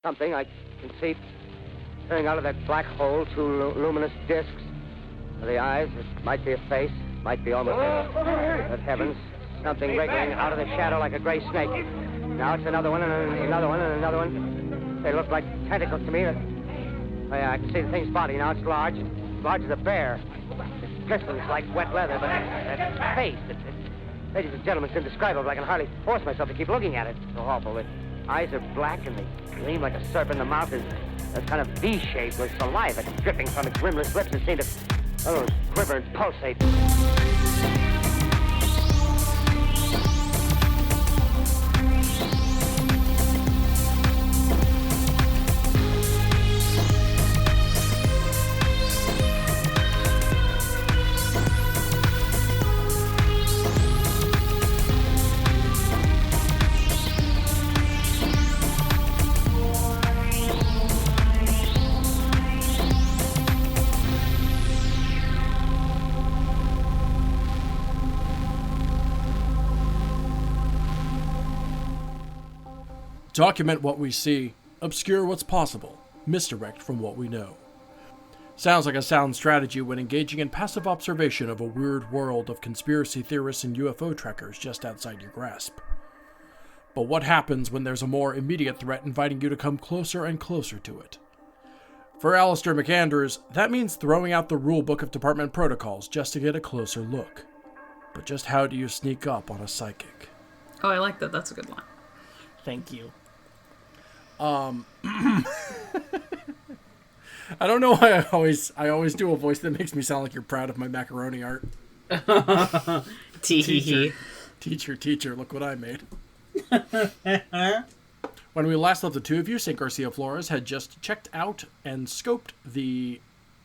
something I can see turning out of that black hole, two luminous discs. The eyes, it might be a face, might be almost a... Good heavens, something wriggling out of the shadow like a gray snake. Now it's another one, and another one, and another one. They look like tentacles to me. Oh, yeah, I can see the thing's body now. It's large as a bear. It glistens like wet leather, but that face, ladies and gentlemen, it's indescribable. I can hardly force myself to keep looking at it. It's so awful. The eyes are black, and they gleam like a serpent. The mouth is a kind of V-shape with saliva dripping from its rimless lips and seem to quiver and pulsate. Document what we see, obscure what's possible, misdirect from what we know. Sounds like a sound strategy when engaging in passive observation of a weird world of conspiracy theorists and UFO trackers just outside your grasp. But what happens when there's a more immediate threat inviting you to come closer and closer to it? For Alister McAndrews, that means throwing out the rulebook of department protocols just to get a closer look. But just how do you sneak up on a psychic? Oh, I like that. That's a good line. Thank you. I don't know why I always do a voice that makes me sound like you're proud of my macaroni art. Teacher, look what I made. When we last left the two of you, St. Garcia Flores had just checked out and scoped the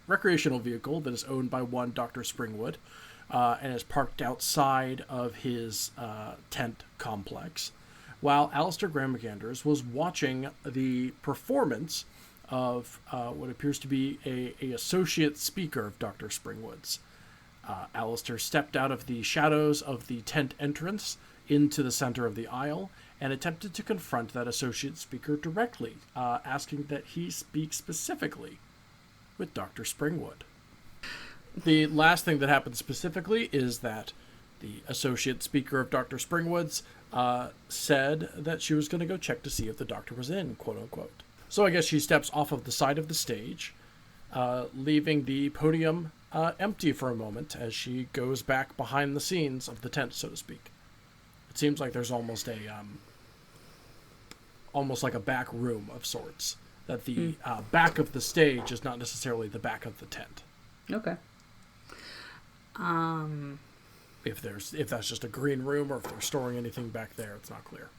recreational vehicle that is owned by one Dr. Springwood and is parked outside of his tent complex, while Alister Graham McAndrews was watching the performance of what appears to be a associate speaker of Dr. Springwood's. Alister stepped out of the shadows of the tent entrance into the center of the aisle and attempted to confront that associate speaker directly, asking that he speak specifically with Dr. Springwood. The last thing that happened specifically is that the associate speaker of Dr. Springwood's said that she was going to go check to see if the doctor was in, quote unquote. So I guess she steps off of the side of the stage, leaving the podium empty for a moment as she goes back behind the scenes of the tent, so to speak. It seems like there's almost like a back room of sorts. That the back of the stage is not necessarily the back of the tent. Okay. If that's just a green room or if they're storing anything back there, it's not clear.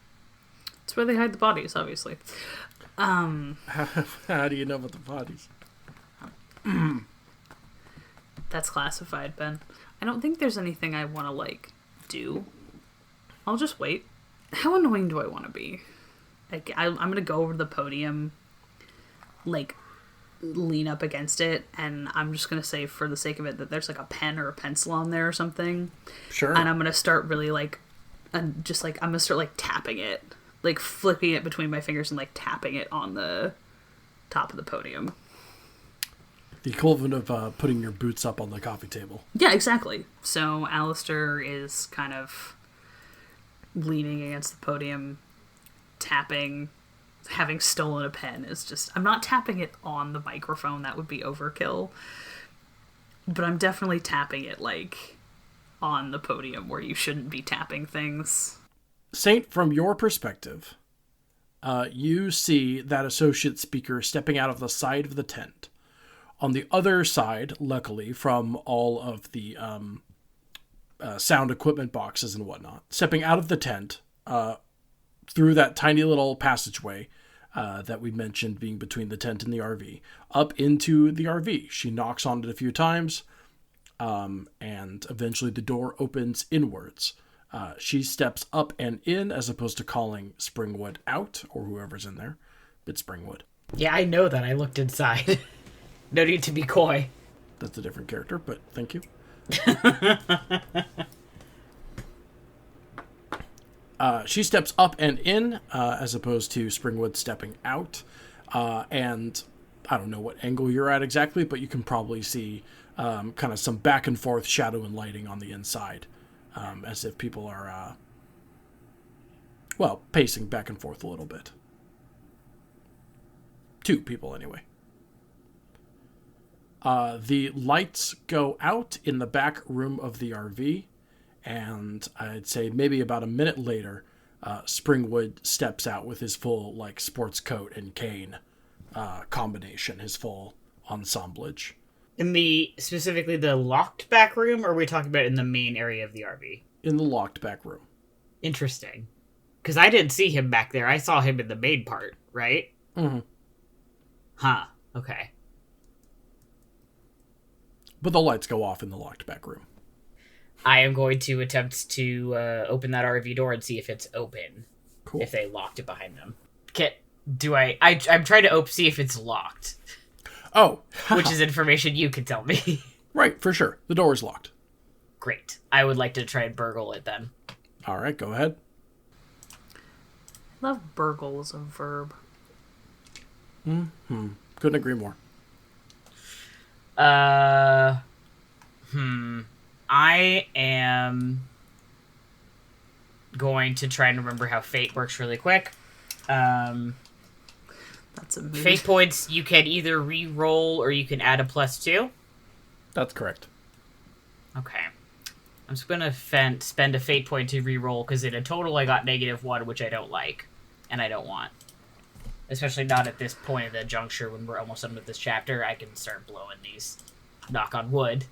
It's where they hide the bodies, obviously. How do you know about the bodies? That's classified, Ben. I don't think there's anything I want to, do. I'll just wait. How annoying do I want to be? I'm going to go over to the podium, lean up against it, and I'm just going to say, for the sake of it, that there's, a pen or a pencil on there or something. Sure. And I'm going to start really, I'm going to start, tapping it. Flipping it between my fingers and, tapping it on the top of the podium. The equivalent of putting your boots up on the coffee table. Yeah, exactly. So Alister is kind of leaning against the podium, tapping, having stolen a pen. Is just, I'm not tapping it on the microphone, that would be overkill. But I'm definitely tapping it, on the podium where you shouldn't be tapping things. Saint, from your perspective, you see that associate speaker stepping out of the side of the tent. On the other side, luckily, from all of the sound equipment boxes and whatnot, stepping out of the tent through that tiny little passageway that we mentioned being between the tent and the RV, up into the RV. She knocks on it a few times, and eventually the door opens inwards. She steps up and in as opposed to calling Springwood out, or whoever's in there. It's Springwood. Yeah, I know that. I looked inside. No need to be coy. That's a different character, but thank you. She steps up and in, as opposed to Springwood stepping out. And I don't know what angle you're at exactly, but you can probably see kind of some back and forth shadow and lighting on the inside, as if people are, pacing back and forth a little bit. 2 people, anyway. The lights go out in the back room of the RV, and I'd say maybe about a minute later, Springwood steps out with his full, sports coat and cane combination, his full ensemblage. Specifically the locked back room, or are we talking about in the main area of the RV? In the locked back room. Interesting. Because I didn't see him back there. I saw him in the main part, right? Mm-hmm. Huh. Okay. But the lights go off in the locked back room. I am going to attempt to open that RV door and see if it's open. Cool. If they locked it behind them. I'm trying to see if it's locked. Oh. Which is information you can tell me. Right, for sure. The door is locked. Great. I would like to try and burgle it then. All right, go ahead. I love burgle as a verb. Mm-hmm. Couldn't agree more. I am going to try and remember how fate works really quick. That's a mood. Fate points, you can either re-roll or you can add a +2. That's correct. Okay. I'm just going to spend a fate point to re-roll, because in a total I got -1, which I don't like, and I don't want. Especially not at this point of the juncture when we're almost done with this chapter. I can start blowing these. Knock on wood.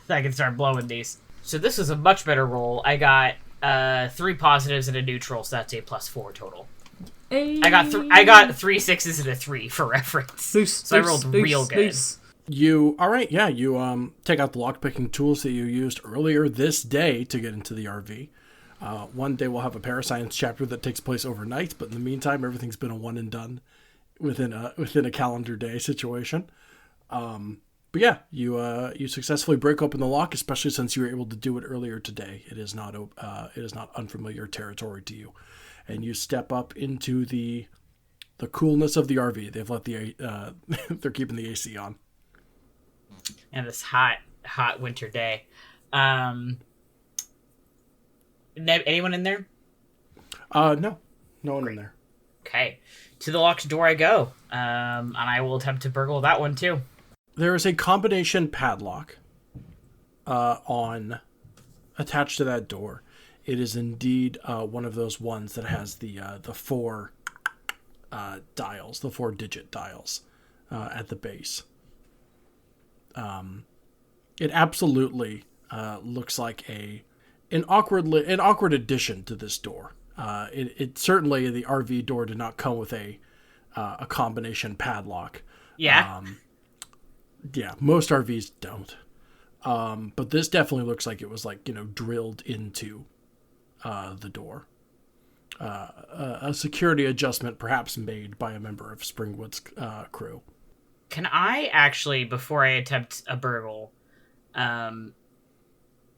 I can start blowing these. So this is a much better roll. I got 3 positives and a neutral, so that's a +4 total. Hey. I got 3 6s and a 3 for reference. So I rolled real good. You take out the lockpicking tools that you used earlier this day to get into the RV. One day we'll have a ParaScience chapter that takes place overnight, but in the meantime, everything's been a one and done within a calendar day situation. But yeah, you successfully break open the lock, especially since you were able to do it earlier today. It is not unfamiliar territory to you, and you step up into the coolness of the RV. They've let they're keeping the AC on. And this hot winter day. Anyone in there? No one in there. Okay, to the locked door I go, and I will attempt to burgle that one too. There is a combination padlock attached to that door. It is indeed one of those ones that has the 4 dials, the 4-digit dials at the base. It absolutely looks like an awkward addition to this door. It certainly, the RV door did not come with a combination padlock. Yeah. Yeah, most RVs don't. But this definitely looks like it was drilled into the door. A security adjustment perhaps made by a member of Springwood's crew. Can I actually, before I attempt a burgle, can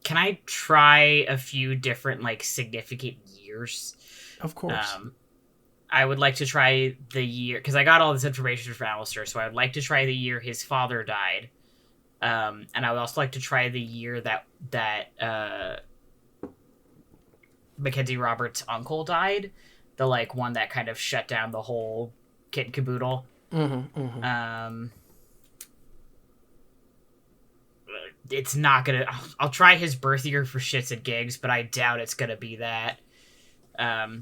I try a few different significant years? Of course. I would like to try the year, because I got all this information from Alistair, so I would like to try the year his father died. And I would also like to try the year that Mackenzie Roberts' uncle died. The one that kind of shut down the whole kit and caboodle. Mm-hmm, mm-hmm. It's not gonna... I'll try his birth year for shits and gigs, but I doubt it's gonna be that.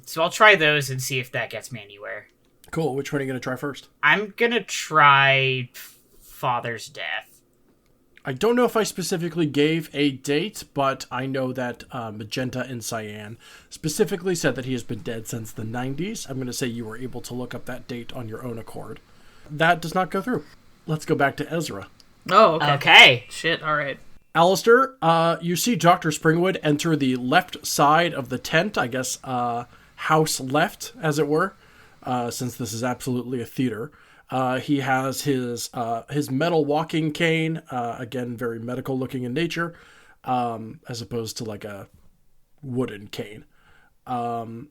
So I'll try those and see if that gets me anywhere. Cool. Which one are you going to try first? I'm going to try father's death. I don't know if I specifically gave a date, but I know that Magenta and Cyan specifically said that he has been dead since the 90s. I'm going to say you were able to look up that date on your own accord. That does not go through. Let's go back to Ezra. Oh, okay. Okay. Shit, alright. Alistair, you see Dr. Springwood enter the left side of the tent, I guess house left, as it were, since this is absolutely a theater. He has his metal walking cane, again, very medical looking in nature, as opposed to a wooden cane.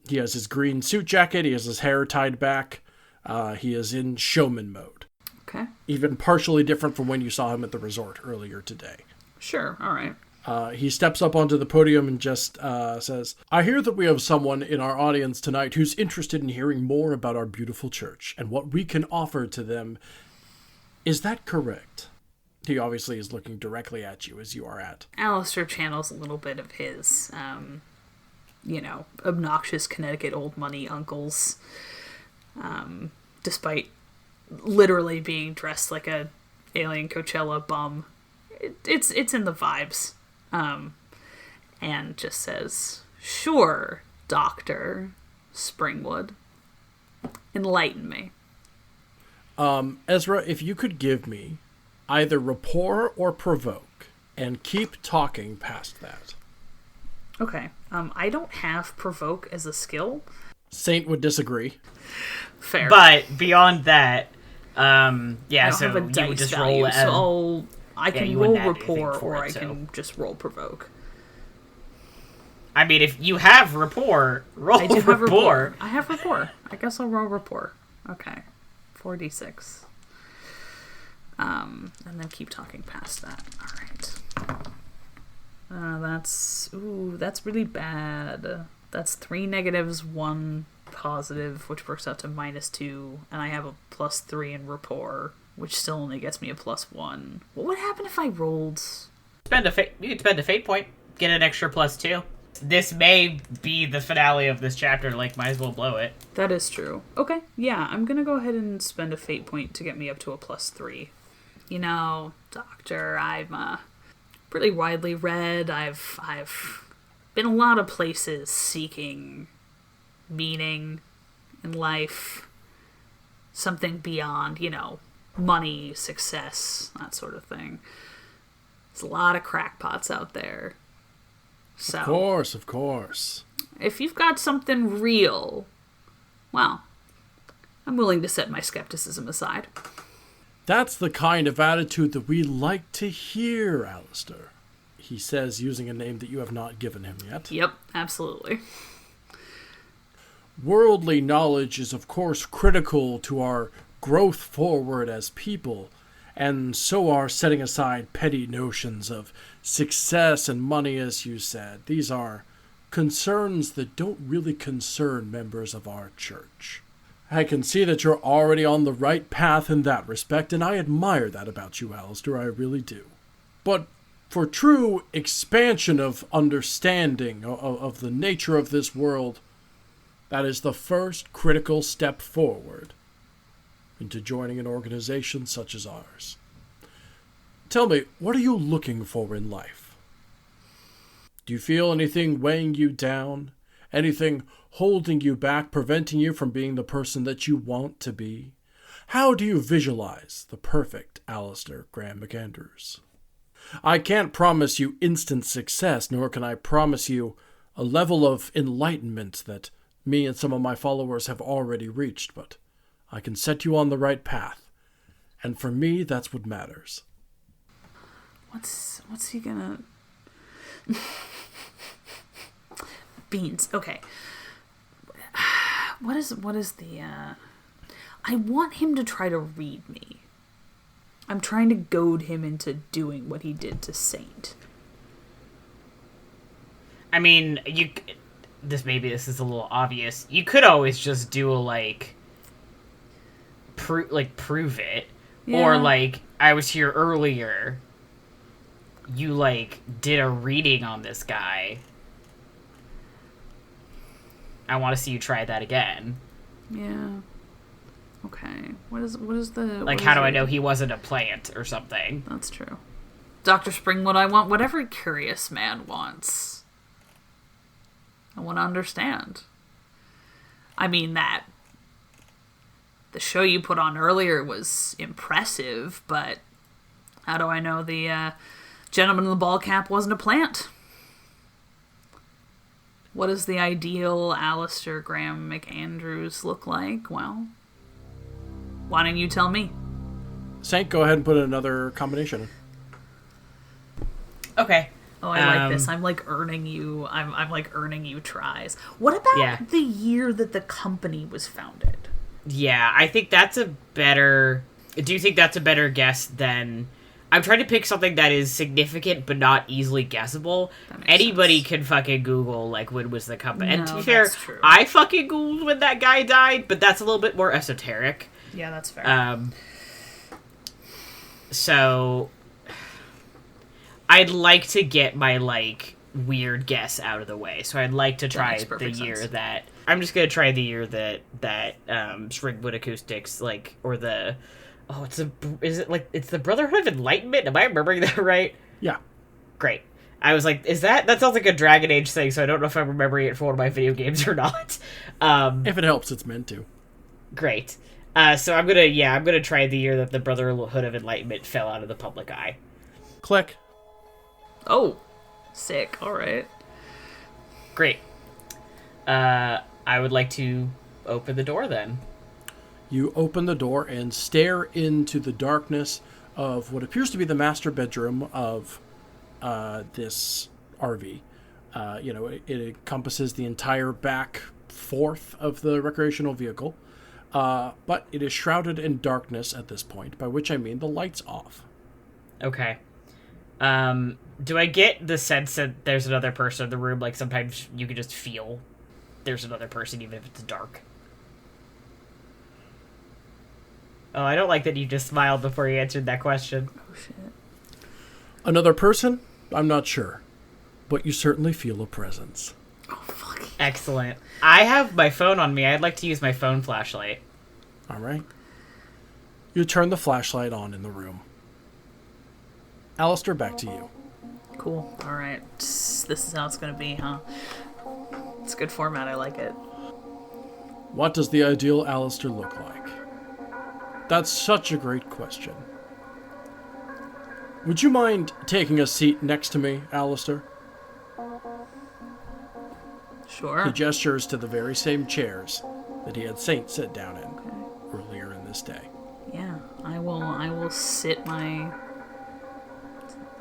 He has his green suit jacket, he has his hair tied back, He is in showman mode. Okay. Even partially different from when you saw him at the resort earlier today. Sure, all right. He steps up onto the podium and just says, I hear that we have someone in our audience tonight who's interested in hearing more about our beautiful church and what we can offer to them. Is that correct? He obviously is looking directly at you as you are at. Alistair channels a little bit of his, obnoxious Connecticut old money uncles, despite literally being dressed like a alien Coachella bum. It's in the vibes. And just says, sure, Dr. Springwood. Enlighten me. Ezra, if you could give me either rapport or provoke, and keep talking past that. Okay. I don't have provoke as a skill. Saint would disagree. Fair. But beyond that, so have a dice you would just value, roll. So I can you roll wouldn't add anything rapport, for or it, I can just roll provoke. I mean, if you have rapport, roll I do have rapport. rapport. I have rapport. I guess I'll roll rapport. Okay. 4d6. And then keep talking past that. All right. That's really bad. That's 3 negatives, 1 positive, which works out to -2, and I have a +3 in rapport, which still only gets me a +1. What would happen if I rolled? You could spend a fate point, get an extra +2. This may be the finale of this chapter. Like, might as well blow it. That is true. Okay, yeah, I'm gonna go ahead and spend a fate point to get me up to a +3. You know, Doctor, I'm pretty widely read. I've been a lot of places seeking meaning in life, something beyond, money, success, that sort of thing. There's a lot of crackpots out there. So, Of course. if you've got something real, well, I'm willing to set my skepticism aside. That's the kind of attitude that we like to hear, Alistair. He says, using a name that you have not given him yet. Yep, absolutely. Worldly knowledge is, of course, critical to our growth forward as people, and so are setting aside petty notions of success and money, as you said. These are concerns that don't really concern members of our church. I can see that you're already on the right path in that respect, and I admire that about you, Alistair, I really do. But for true expansion of understanding of the nature of this world, that is the first critical step forward into joining an organization such as ours. Tell me, what are you looking for in life? Do you feel anything weighing you down? Anything holding you back, preventing you from being the person that you want to be? How do you visualize the perfect Alistair Graham McAndrews? I can't promise you instant success, nor can I promise you a level of enlightenment that me and some of my followers have already reached, but I can set you on the right path. And for me, that's what matters. What's he gonna... Beans. Okay. What is the, I want him to try to read me. I'm trying to goad him into doing what he did to Saint. I mean, this is a little obvious. You could always just do a, prove it. Yeah. Or, I was here earlier. You, did a reading on this guy. I want to see you try that again. Yeah. Okay. What is the... how do I know he wasn't a plant or something? That's true. Dr. Springwood, I want what every curious man wants. I want to understand. I mean, the show you put on earlier was impressive, but how do I know the gentleman in the ball cap wasn't a plant? What does the ideal Alistair Graham McAndrews look like? Well, why don't you tell me? Saint, go ahead and put another combination in. Okay. Oh, I like this. I'm earning you. I'm earning you tries. What about the year that the company was founded? Yeah, I think that's a better... Do you think that's a better guess than... I'm trying to pick something that is significant but not easily guessable. Anybody can fucking Google, like, when was the company... And to be fair, true. I fucking Googled when that guy died, but that's a little bit more esoteric. Yeah, that's fair. So... I'd like to get my, like, weird guess out of the way. So I'd like to try the year that... I'm just gonna try the year that Springwood Acoustics, like, or the... Oh, it's the Brotherhood of Enlightenment? Am I remembering that right? Yeah. Great. I was like, that sounds like a Dragon Age thing, so I don't know if I'm remembering it for one of my video games or not. If it helps, it's meant to. Great. So I'm gonna try the year that the Brotherhood of Enlightenment fell out of the public eye. Click. Oh, sick. All right. Great. I would like to open the door then. You open the door and stare into the darkness of what appears to be the master bedroom of this RV. It encompasses the entire back fourth of the recreational vehicle, but it is shrouded in darkness at this point, by which I mean the light's off. Okay. Do I get the sense that there's another person in the room? Like, sometimes you can just feel there's another person, even if it's dark. Oh, I don't like that you just smiled before you answered that question. Oh, shit. Another person? I'm not sure. But you certainly feel a presence. Oh, fuck. Excellent. I have my phone on me. I'd like to use my phone flashlight. All right. You turn the flashlight on in the room. Alistair, back to you. Cool. All right. This is how it's going to be, huh? It's a good format. I like it. What does the ideal Alistair look like? That's such a great question. Would you mind taking a seat next to me, Alistair? Sure. He gestures to the very same chairs that he had Saint sit down in earlier in this day. Yeah, I will sit my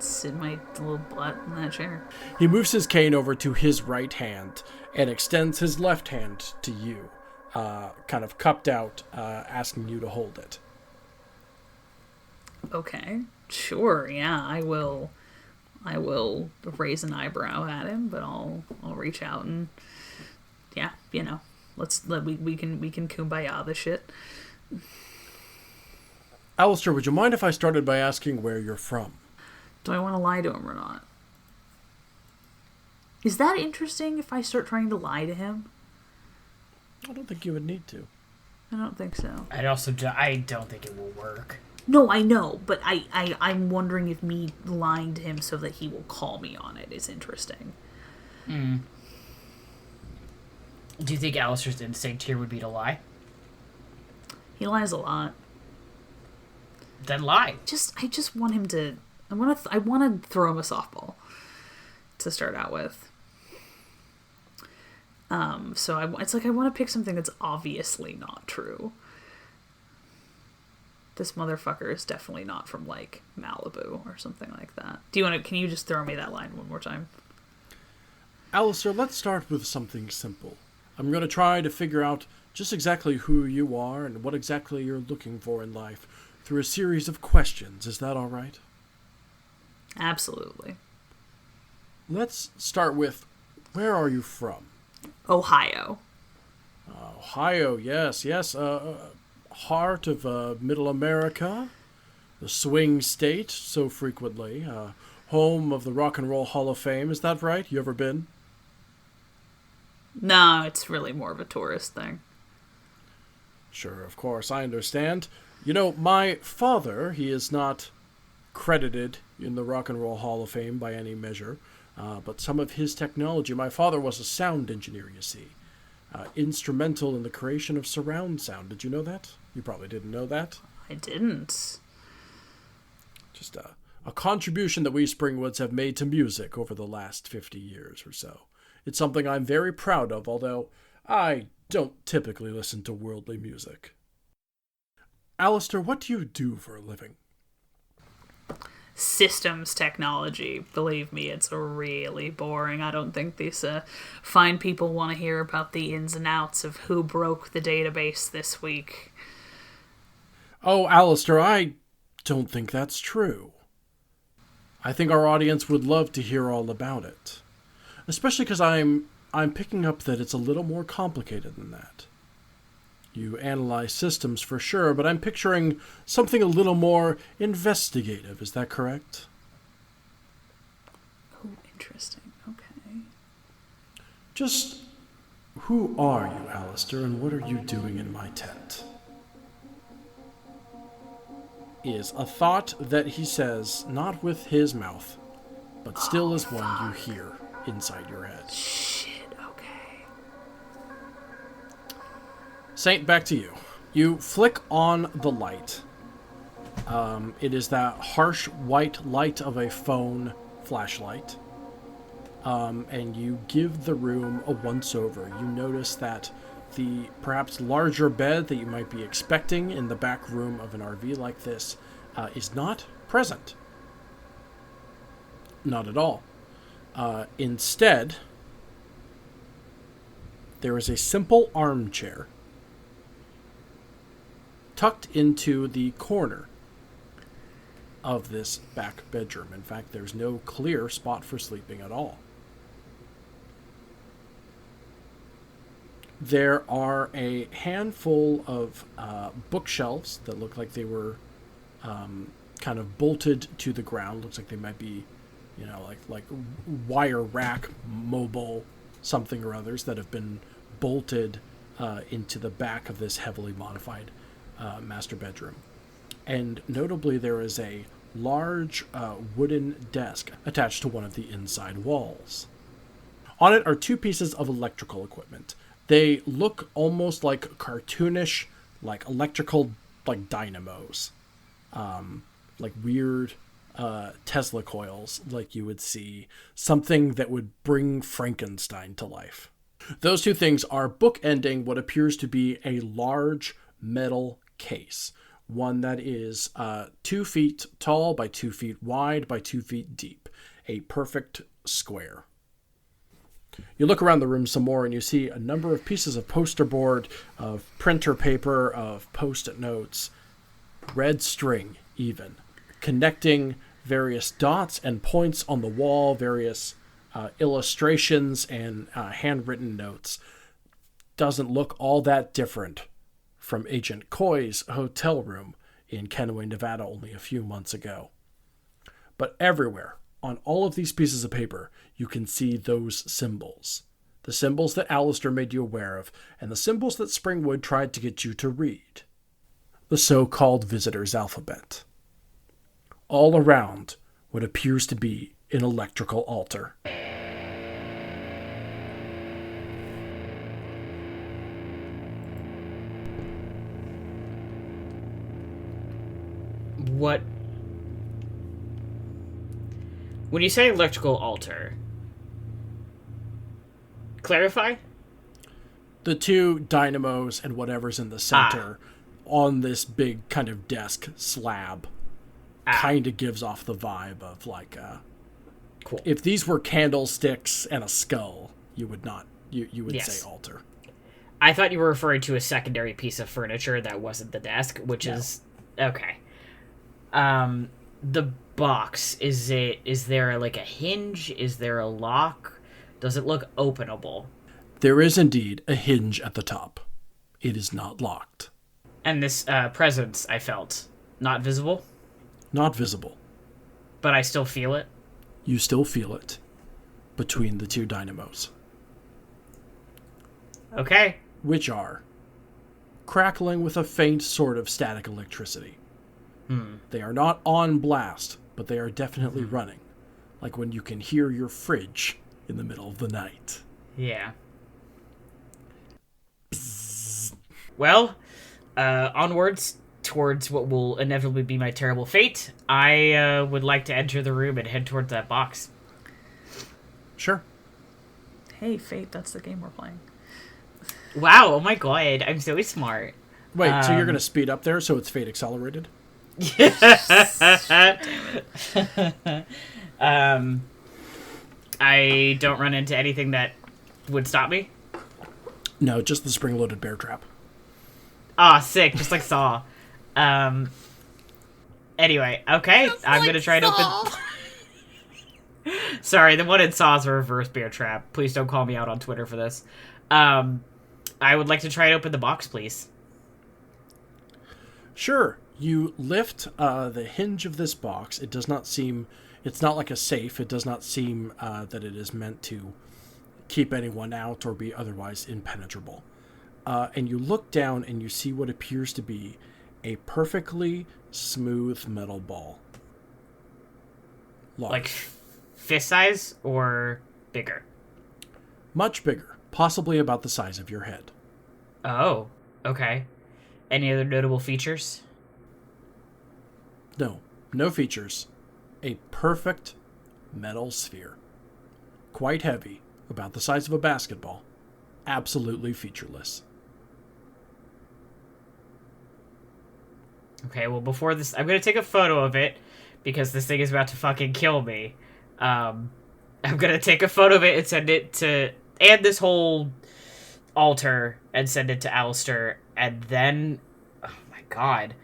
little butt in that chair. He moves his cane over to his right hand and extends his left hand to you, kind of cupped out, asking you to hold it. Okay, sure. Yeah, I will raise an eyebrow at him, but I'll reach out and we can kumbaya this shit. Alistair, would you mind if I started by asking where you're from? Do I want to lie to him or not? Is that interesting if I start trying to lie to him? I don't think you would need to. I don't think so. I don't think it will work. No, I know, but I'm wondering if me lying to him so that he will call me on it is interesting. Do you think Alistair's instinct here would be to lie? He lies a lot. Then lie. I just want him to... I want to throw him a softball to start out with. It's like I want to pick something that's obviously not true. This motherfucker is definitely not from, like, Malibu or something like that. Can you just throw me that line one more time? Alistair, let's start with something simple. I'm going to try to figure out just exactly who you are and what exactly you're looking for in life through a series of questions. Is that all right? Absolutely. Let's start with, where are you from? Ohio. Ohio, yes. Heart of Middle America, the swing state so frequently, home of the Rock and Roll Hall of Fame. Is that right? You ever been? No, it's really more of a tourist thing. Sure, of course, I understand. You know, my father, he is not credited in the Rock and Roll Hall of Fame by any measure, but some of his technology, my father was a sound engineer, you see. Instrumental in the creation of surround sound. Did you know that? You probably didn't know that. I didn't. Just a contribution that we Springwoods have made to music over the last 50 years or so. It's something I'm very proud of, although I don't typically listen to worldly music. Alistair, what do you do for a living? systems technology. Believe me, it's really boring. I don't think these fine people want to hear about the ins and outs of who broke the database this week. Oh, Alistair, I don't think that's true. I think our audience would love to hear all about it. Especially because I'm picking up that it's a little more complicated than that. You analyze systems for sure, but I'm picturing something a little more investigative. Is that correct? Oh, interesting. Okay. Just who are you, Alistair, and what are you doing in my tent? Is a thought that he says, not with his mouth, but still is one you hear inside your head. Shit, okay. Saint, back to you. You flick on the light. It is that harsh white light of a phone flashlight. And you give the room a once-over. You notice that the perhaps larger bed that you might be expecting in the back room of an RV like this is not present. Not at all. Instead, there is a simple armchair tucked into the corner of this back bedroom. In fact, there's no clear spot for sleeping at all. There are a handful of bookshelves that look like they were kind of bolted to the ground. Looks like they might be, like wire rack mobile something or others that have been bolted into the back of this heavily modified master bedroom. And notably, there is a large wooden desk attached to one of the inside walls. On it are two pieces of electrical equipment. They look almost like cartoonish, like electrical, like dynamos. Like weird Tesla coils, like you would see something that would bring Frankenstein to life. Those two things are bookending what appears to be a large metal case. One that is 2 feet tall by 2 feet wide by 2 feet deep. A perfect square. You look around the room some more and you see a number of pieces of poster board, of printer paper, of post-it notes, red string even, connecting various dots and points on the wall, various illustrations and handwritten notes. Doesn't look all that different from Agent Coy's hotel room in Kenway, Nevada only a few months ago. But everywhere, on all of these pieces of paper, you can see those symbols. The symbols that Alistair made you aware of, and the symbols that Springwood tried to get you to read. The so-called visitor's alphabet. All around what appears to be an electrical altar. What? When you say electrical altar, clarify? The two dynamos and whatever's in the center on this big kind of desk slab kind of gives off the vibe of like cool. If these were candlesticks and a skull, you would not you would Yes. say altar. I thought you were referring to a secondary piece of furniture that wasn't the desk, which is okay. The box, is there like a hinge? Is there a lock? Does it look openable? There is indeed a hinge at the top. It is not locked. And this presence I felt not visible, Not visible. but I still feel it. You still feel it between the two dynamos, Okay. which are crackling with a faint sort of static electricity. They are not on blast, but they are definitely running, like when you can hear your fridge in the middle of the night. Yeah. Well, onwards towards what will inevitably be my terrible fate. I would like to enter the room and head towards that box. Sure. Hey, Fate, that's the game we're playing. Wow, oh my god, I'm so smart. Wait, so you're going to speed up there so it's fate accelerated? I don't run into anything that would stop me? No, just the spring-loaded bear trap. Ah, sick, just like Saw. Anyway, okay, I'm gonna try and open... Sorry, the one in Saw is a reverse bear trap. Please don't call me out on Twitter for this. I would like to try and open the box, please. Sure. You lift the hinge of this box. It does not seem... It's not like a safe. It does not seem that it is meant to keep anyone out or be otherwise impenetrable. And you look down and you see what appears to be a perfectly smooth metal ball. Large. Like fist size or bigger? Much bigger. Possibly about the size of your head. Oh, okay. Any other notable features? No. No features. A perfect metal sphere. Quite heavy. About the size of a basketball. Absolutely featureless. Okay, well, before this... I'm going to take a photo of it, because this thing is about to fucking kill me. I'm going to take a photo of it and send it to... And this whole altar, and send it to Alister, and then... Oh my god.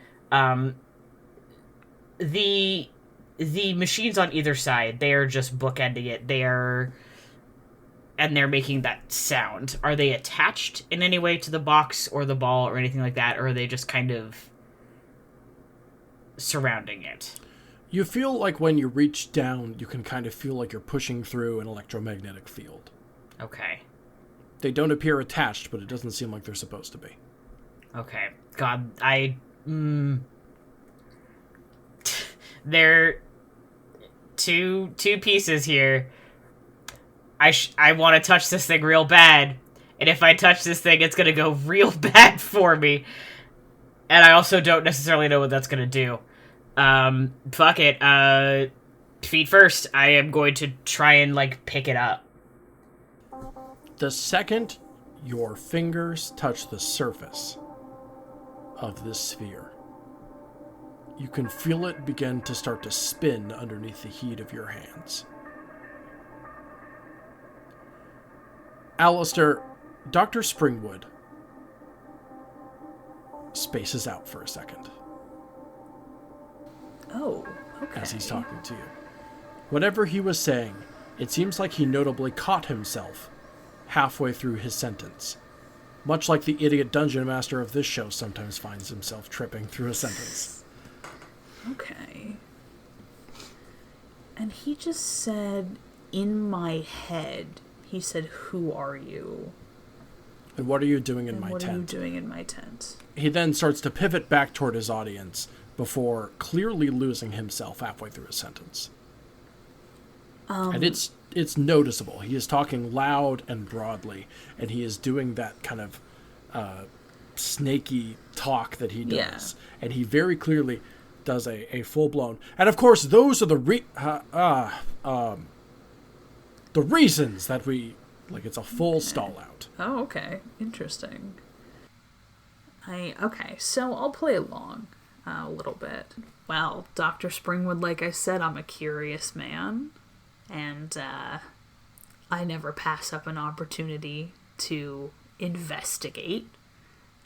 The machines on either side, they are just bookending it. They're making that sound. Are they attached in any way to the box or the ball or anything like that, or are they just kind of surrounding it? You feel like when you reach down, you can kind of feel like you're pushing through an electromagnetic field. Okay. They don't appear attached, but it doesn't seem like they're supposed to be. Okay. God, there are two pieces here. I want to touch this thing real bad, and if I touch this thing, it's gonna go real bad for me. And I also don't necessarily know what that's gonna do. Fuck it. Feet first. I am going to try and pick it up. The second your fingers touch the surface of this sphere, you can feel it begin to start to spin underneath the heat of your hands. Alister, Dr. Springwood spaces out for a second. Oh, okay. As he's talking to you. Whatever he was saying, it seems like he notably caught himself halfway through his sentence. Much like the idiot dungeon master of this show sometimes finds himself tripping through a sentence. Okay. And he just said, in my head, he said, "Who are you? And what are you doing in my tent?" What are you doing in my tent? He then starts to pivot back toward his audience before clearly losing himself halfway through his sentence. And it's noticeable. He is talking loud and broadly, and he is doing that kind of snaky talk that he does. Yeah. And he very clearly does a full-blown... And of course, those are the reasons that we... it's a full stall out. Oh, okay. Interesting. Okay, so I'll play along a little bit. Well, Dr. Springwood, like I said, I'm a curious man. And I never pass up an opportunity to investigate,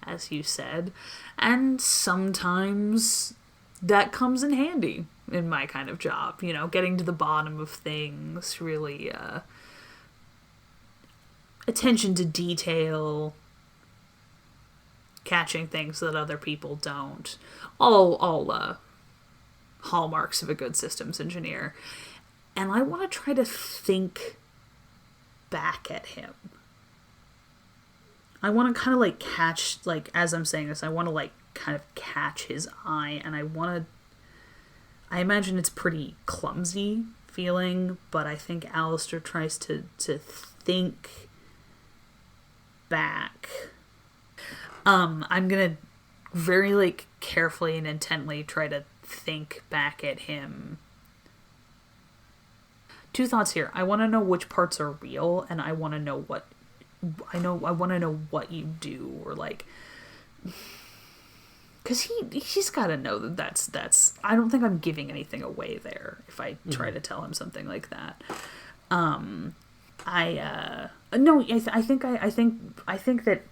as you said. And sometimes that comes in handy in my kind of job. You know, getting to the bottom of things, really attention to detail, catching things that other people don't. All hallmarks of a good systems engineer. And I want to try to think back at him. I want to kind of catch, as I'm saying this, I want to kind of catch his eye, and I imagine it's pretty clumsy feeling, but I think Alister tries to think back. I'm gonna very carefully and intently try to think back at him. Two thoughts here. I want to know which parts are real, and I want to know what I want to know what you do, or Because he's got to know that that's. I don't think I'm giving anything away there if I try to tell him something like that. No. I think that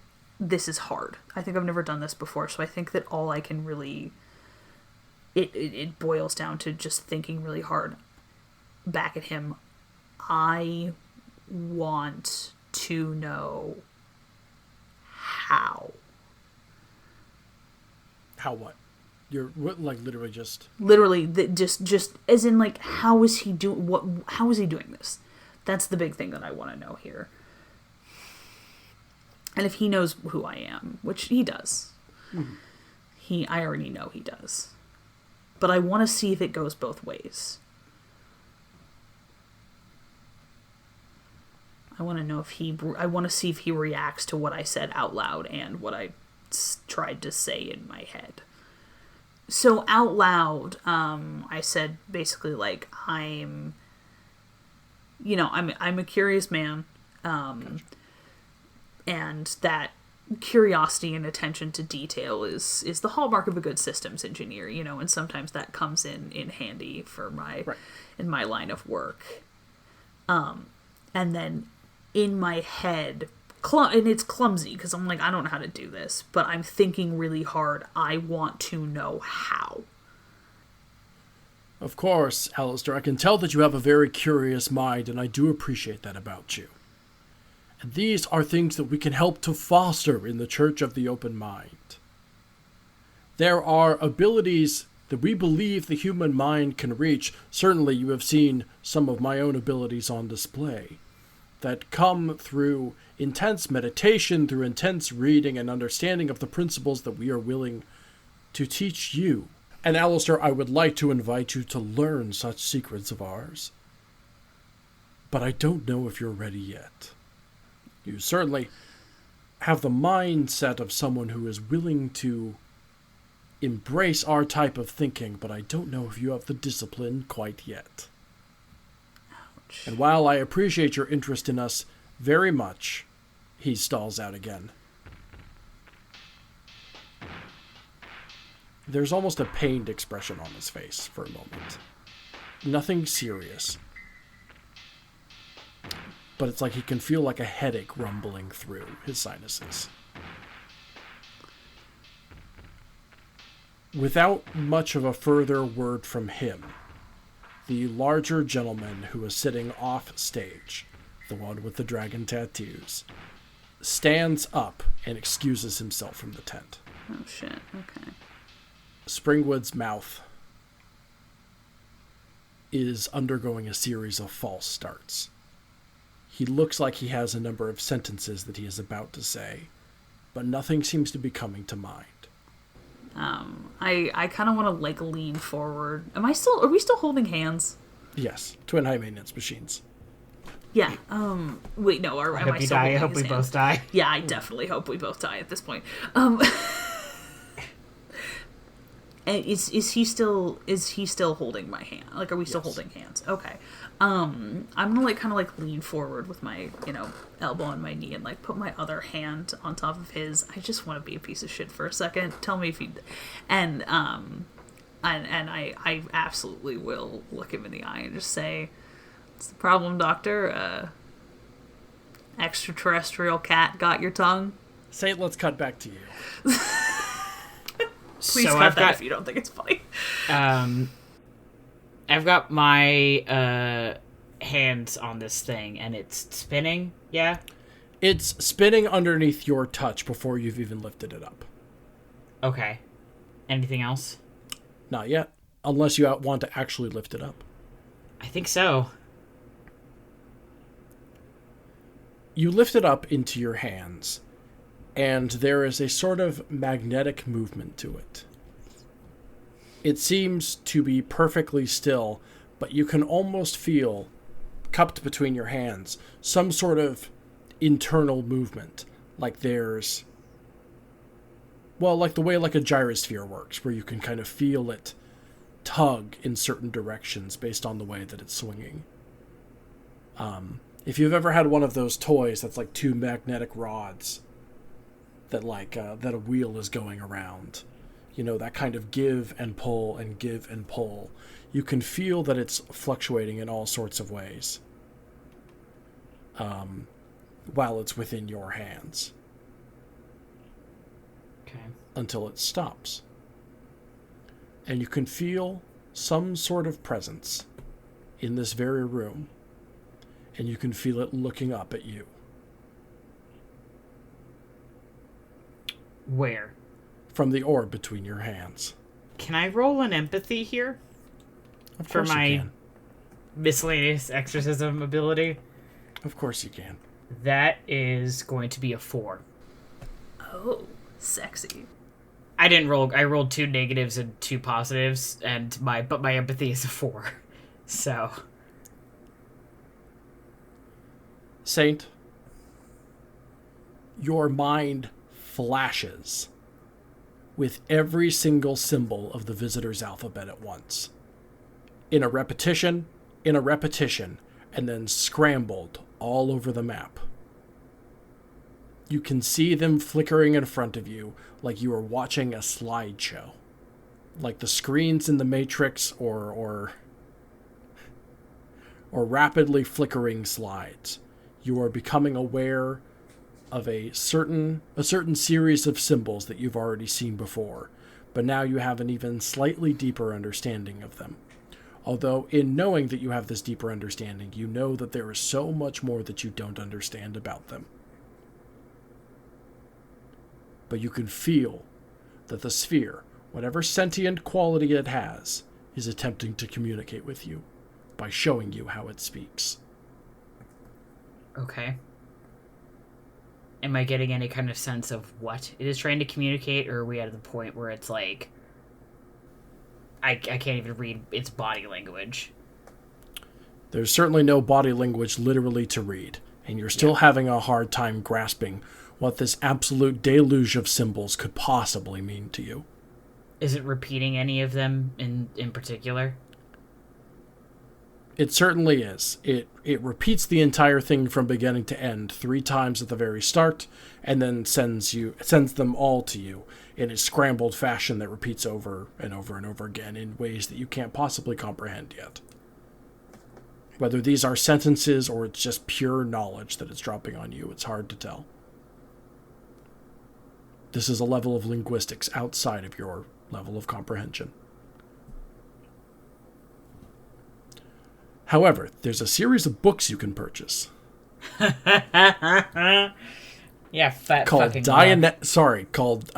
this is hard. I think I've never done this before, so I think that all I can really. It boils down to just thinking really hard back at him. I want to know how. How what? You're like literally just just as in like how is he doing what? How is he doing this? That's the big thing that I want to know here. And if he knows who I am, which he does, I already know he does. But I want to see if it goes both ways. I want to know I want to see if he reacts to what I said out loud and what I tried to say in my head. So out loud, I said basically like I'm a curious man, and that curiosity and attention to detail is the hallmark of a good systems engineer, and sometimes that comes in handy for in my line of work. And then in my head, and it's clumsy because I'm like, I don't know how to do this, but I'm thinking really hard. I want to know how. Of course, Alistair, I can tell that you have a very curious mind, and I do appreciate that about you. And these are things that we can help to foster in the Church of the Open Mind. There are abilities that we believe the human mind can reach. Certainly you have seen some of my own abilities on display that come through intense meditation, through intense reading and understanding of the principles that we are willing to teach you. And Alistair, I would like to invite you to learn such secrets of ours. But I don't know if you're ready yet. You certainly have the mindset of someone who is willing to embrace our type of thinking, but I don't know if you have the discipline quite yet. Ouch. And while I appreciate your interest in us very much, he stalls out again. There's almost a pained expression on his face for a moment. Nothing serious. But it's like he can feel like a headache rumbling through his sinuses. Without much of a further word from him, the larger gentleman who is sitting off stage, the one with the dragon tattoos, stands up and excuses himself from the tent. Oh shit, okay. Springwood's mouth is undergoing a series of false starts. He looks like he has a number of sentences that he is about to say, but nothing seems to be coming to mind. I kind of want to like lean forward. Are we still holding hands? Yes, twin high maintenance machines. Yeah. Wait, no. I hope you die. I hope we both die. Yeah, I definitely hope we both die at this point. And is he still holding my hand? Like, are we still holding hands? Okay. I'm gonna like kind of like lean forward with my elbow on my knee and like put my other hand on top of his. I just want to be a piece of shit for a second. Tell me if you, and I absolutely will look him in the eye and just say, "What's the problem, Doctor? Extraterrestrial cat got your tongue?" Say, let's cut back to you. Please cut that if you don't think it's funny. I've got my hands on this thing, and it's spinning, yeah? It's spinning underneath your touch before you've even lifted it up. Okay. Anything else? Not yet, unless you want to actually lift it up. I think so. You lift it up into your hands, and there is a sort of magnetic movement to it. It seems to be perfectly still, but you can almost feel, cupped between your hands, some sort of internal movement. Like there's... well, like the way like a gyrosphere works, where you can kind of feel it tug in certain directions based on the way that it's swinging. If you've ever had one of those toys that's like two magnetic rods that like that a wheel is going around, that kind of give and pull and give and pull. You can feel that it's fluctuating in all sorts of ways while it's within your hands. Okay. Until it stops. And you can feel some sort of presence in this very room. And you can feel it looking up at you. Where? From the orb between your hands. Can I roll an empathy here? Of course for my you can. miscellaneous exorcism ability? Of course you can. That is going to be a 4. Oh, sexy. I didn't roll. I rolled 2 negatives and 2 positives, but my empathy is a 4. So, Saint, your mind flashes with every single symbol of the visitor's alphabet at once. In a repetition, and then scrambled all over the map. You can see them flickering in front of you like you are watching a slideshow. Like the screens in the Matrix or rapidly flickering slides. You are becoming aware of a certain series of symbols that you've already seen before, but now you have an even slightly deeper understanding of them. Although, in knowing that you have this deeper understanding, you know that there is so much more that you don't understand about them. But you can feel that the sphere, whatever sentient quality it has, is attempting to communicate with you by showing you how it speaks. okay. Am I getting any kind of sense of what it is trying to communicate, or are we at the point where it's like I can't even read its body language? There's certainly no body language literally to read, and you're still having a hard time grasping what this absolute deluge of symbols could possibly mean to you. Is it repeating any of them in particular? It certainly is. It repeats the entire thing from beginning to end 3 times at the very start, and then sends them all to you in a scrambled fashion that repeats over and over and over again in ways that you can't possibly comprehend yet. Whether these are sentences or it's just pure knowledge that it's dropping on you, it's hard to tell. This is a level of linguistics outside of your level of comprehension. However, there's a series of books you can purchase. Yeah, fat Called fucking called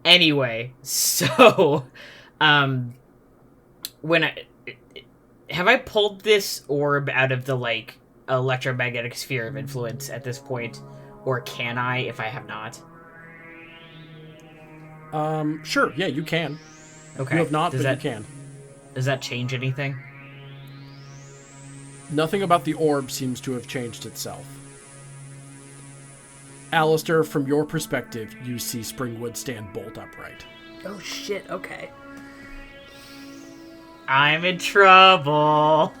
Anyway, so when have I pulled this orb out of the like electromagnetic sphere of influence at this point, or can I if I have not? Sure, yeah, you can. Okay. You have not, but you can. Does that change anything? Nothing about the orb seems to have changed itself. Alistair, from your perspective, you see Springwood stand bolt upright. Oh shit, okay. I'm in trouble.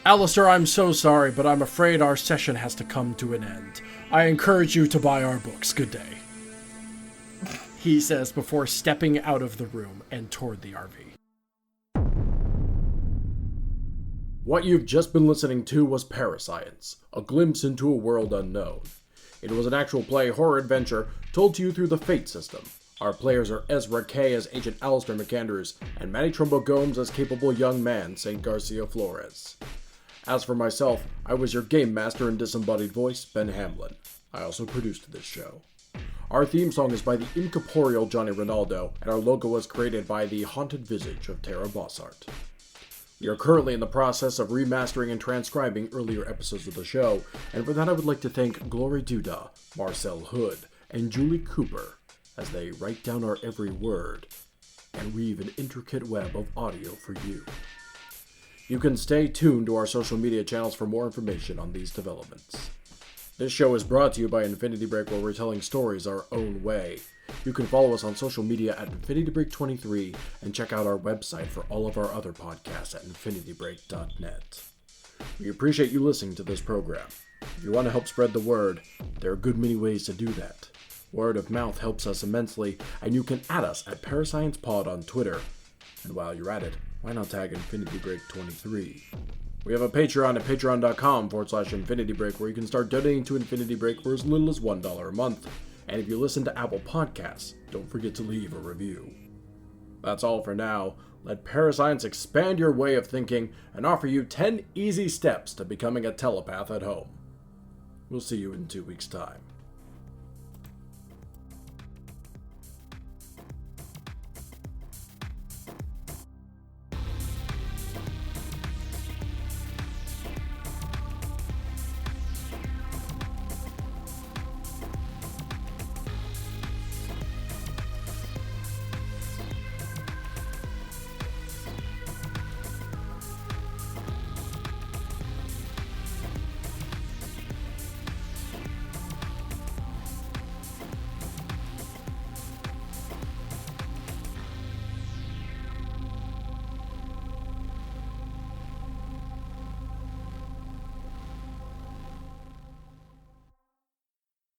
Alistair, I'm so sorry, but I'm afraid our session has to come to an end. I encourage you to buy our books. Good day. He says before stepping out of the room and toward the RV. What you've just been listening to was ParaScience, a glimpse into a world unknown. It was an actual play horror adventure told to you through the Fate system. Our players are Ezra Kaye as Agent McAndrews McAndrews, and Matty Trumbo-Gomes as capable young man St. Garcia Flores. As for myself, I was your game master and disembodied voice, Ben Hamlin. I also produced this show. Our theme song is by the incorporeal Johnny Rinaldo, and our logo was created by the haunted visage of Terra Bosart. We are currently in the process of remastering and transcribing earlier episodes of the show, and for that I would like to thank Glory Duda, Marcel Hood, and Julie Cooper, as they write down our every word and weave an intricate web of audio for you. You can stay tuned to our social media channels for more information on these developments. This show is brought to you by Infinity Break, where we're telling stories our own way. You can follow us on social media at InfinityBreak23 and check out our website for all of our other podcasts at InfinityBreak.net. We appreciate you listening to this program. If you want to help spread the word, there are a good many ways to do that. Word of mouth helps us immensely, and you can add us at ParaScience Pod on Twitter. And while you're at it, why not tag Infinity Break 23? We have a Patreon at patreon.com/Infinity Break where you can start donating to Infinity Break for as little as $1 a month. And if you listen to Apple Podcasts, don't forget to leave a review. That's all for now. Let ParaScience expand your way of thinking and offer you 10 easy steps to becoming a telepath at home. We'll see you in 2 weeks' time.